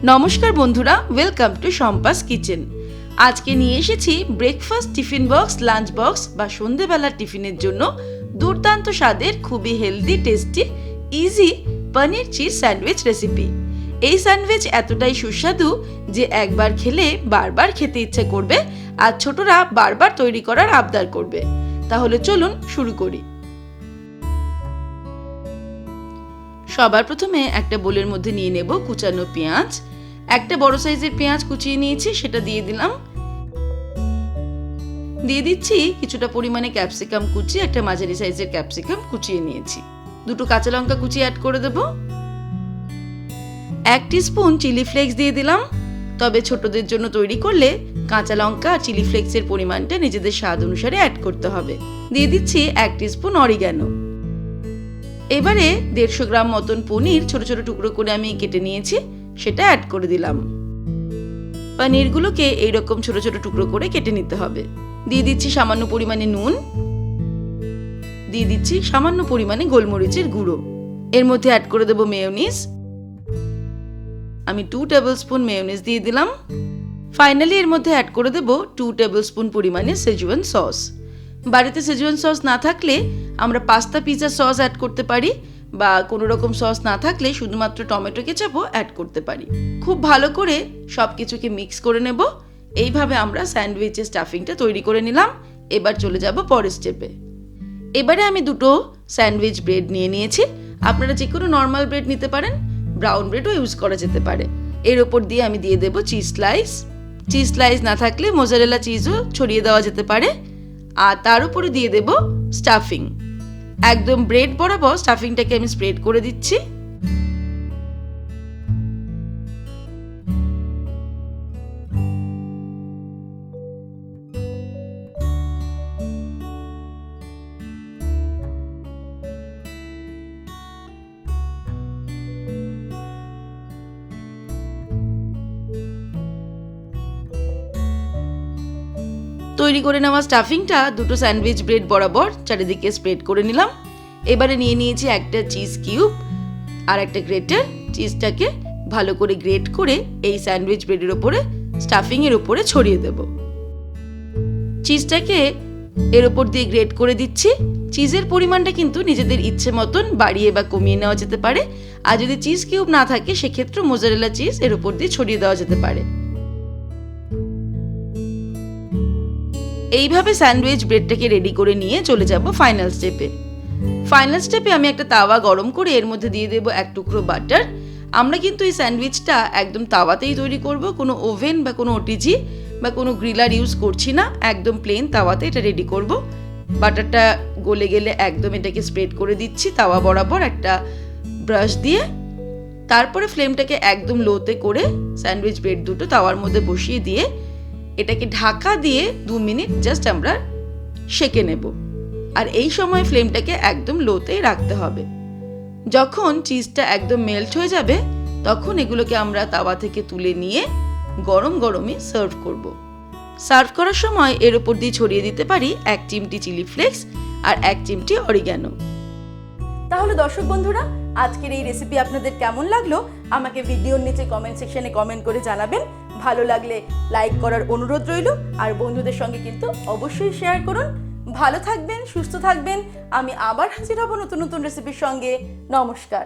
নমস্কার বন্ধুরা, welcome to Shampa's kitchen. আজকে নিয়ে এসেছি breakfast, tiffin box, lunch box বা সন্ধেবেলার টিফিনের জন্য দুর্দান্ত স্বাদের, খুবই হেলদি, টেস্টি, ইজি পনির চিজ স্যান্ডউইচ রেসিপি। এই স্যান্ডউইচ এতটাই সুস্বাদু যে একবার খেলে বারবার খেতে ইচ্ছে করবে, আর ছোটরা বারবার তৈরি করার আবদার করবে। তাহলে চলুন শুরু করি। সবার প্রথমে একটা বোলের মধ্যে নিয়ে নেব কুচানো পেঁয়াজ। একটা বড় সাইজের পেঁয়াজ কুচিয়ে নিয়েছি, সেটা দিয়ে দিলাম। দিয়ে দিচ্ছি কিছুটা পরিমাণে ক্যাপসিকাম কুচি, একটা মাঝারি সাইজের ক্যাপসিকাম কুচিয়ে নিয়েছি। দুটো কাঁচা লঙ্কা কুচি অ্যাড করে দেব। 1 টিস্পুন চিলি ফ্লেক্স দিয়ে দিলাম। তবে ছোটদের জন্য তৈরি করলে কাঁচা লঙ্কা আর চিলি ফ্লেক্সের পরিমাণটা নিজেদের স্বাদ অনুসারে অ্যাড করতে হবে। দিয়ে দিচ্ছি 1 টিস্পুন অরিগ্যানো। এবারে 150 গ্রাম মতন পনির ছোট ছোট টুকরো করে আমি কেটে নিয়েছি, সেটা অ্যাড করে দিলাম। পনিরগুলোকে এইরকম ছোট ছোট টুকরো করে কেটে নিতে হবে। দিয়ে দিচ্ছি সামান্য পরিমাণে নুন, দিয়ে দিচ্ছি সামান্য পরিমাণে গোলমরিচের গুঁড়ো। এর মধ্যে অ্যাড করে দেব মেয়োনিজ। আমি 2 টেবিল স্পুন মেয়োনিজ দিয়ে দিলাম। ফাইনালি এর মধ্যে অ্যাড করে দেব 2 টেবিল স্পুন পরিমাণে সেজওয়ান সস। বাড়িতে সেজওয়ান সস না থাকলে আমরা পাস্তা পিৎজা সস অ্যাড করতে পারি, বা কোনো রকম সস না থাকলে শুধুমাত্র টমেটো কেচাপও অ্যাড করতে পারি। খুব ভালো করে সব কিছুকে মিক্স করে নেব। এইভাবে আমরা স্যান্ডউইচের স্টাফিংটা তৈরি করে নিলাম। এবার চলে যাব পরের স্টেপে। এবারে আমি দুটো স্যান্ডউইচ ব্রেড নিয়ে নিয়েছি। আপনারা যে কোনো নর্মাল ব্রেড নিতে পারেন, ব্রাউন ব্রেডও ইউজ করা যেতে পারে। এর ওপর দিয়ে আমি দিয়ে দেব চিজ স্লাইস। চিজ স্লাইস না থাকলে মোজারেলা চিজও ছড়িয়ে দেওয়া যেতে পারে। আর তার উপরে দিয়ে দেব স্টাফিং। একদম ব্রেড বরাবর স্টাফিংটাকে আমি স্প্রেড করে দিচ্ছি। তৈরি করে নেওয়া স্টাফিংটা দুটো স্যান্ডউইচ ব্রেড বরাবর চারিদিকে স্প্রেড করে নিলাম। এবারে নিয়ে নিয়েছি একটা চিজ কিউব আর একটা গ্রেটার। চিজটাকে ভালো করে গ্রেট করে এই স্যান্ডউইচ ব্রেডের ওপরে, স্টাফিং এর উপরে ছড়িয়ে দেব। চিজটাকে এর ওপর দিয়ে গ্রেট করে দিচ্ছি। চিজের পরিমাণটা কিন্তু নিজেদের ইচ্ছে মতন বাড়িয়ে বা কমিয়ে নেওয়া যেতে পারে। আর যদি চিজ কিউব না থাকে সেক্ষেত্রে মোজারেলা চিজ এর উপর দিয়ে ছড়িয়ে দেওয়া যেতে পারে। এইভাবে স্যান্ডউইচ ব্রেডটাকে রেডি করে নিয়ে চলে যাব ফাইনাল স্টেপে। ফাইনাল স্টেপে আমি একটা তাওয়া গরম করে এর মধ্যে দিয়ে দেব 1 টুকরো বাটার। আমরা কিন্তু এই স্যান্ডউইচটা একদম তাওয়াতেই তৈরি করব, কোনো ওভেন বা কোনো ওটিজি বা কোনো গ্রিলার ইউজ করছি না। একদম প্লেন তাওয়াতে এটা রেডি করব। বাটারটা গলে গেলে একদম এটাকে স্প্রেড করে দিচ্ছি তাওয়া বরাবর একটা ব্রাশ দিয়ে। তারপরে ফ্লেমটাকে একদম লোতে করে স্যান্ডউইচ ব্রেড দুটো তাওয়ার মধ্যে বসিয়ে দিয়ে এটাকে ঢাকা দিয়ে 2 মিনিট জাস্ট আমরা সেঁকে নেব। আর এই সময় ফ্লেমটাকে একদম লোতেই রাখতে হবে। যখন চিজটা একদম মেল্ট হয়ে যাবে তখন এগুলোকে আমরা তাওয়া থেকে তুলে নিয়ে গরম গরমই সার্ভ করব। সার্ভ করার সময় এর উপর দিয়ে ছড়িয়ে দিতে পারি 1 চিমটি চিলি ফ্লেক্স আর 1 চিমটি অরিগ্যানো। তাহলে দর্শক বন্ধুরা, আজকের এই রেসিপি আপনাদের কেমন লাগলো আমাকে ভিডিওর নিচে কমেন্ট সেকশনে কমেন্ট করে জানাবেন। ভালো লাগলে লাইক করার অনুরোধ রইল, আর বন্ধুদের সঙ্গে কিন্তু অবশ্যই শেয়ার করুন। ভালো থাকবেন, সুস্থ থাকবেন। আমি আবার হাজির হব নতুন নতুন রেসিপির সঙ্গে। নমস্কার।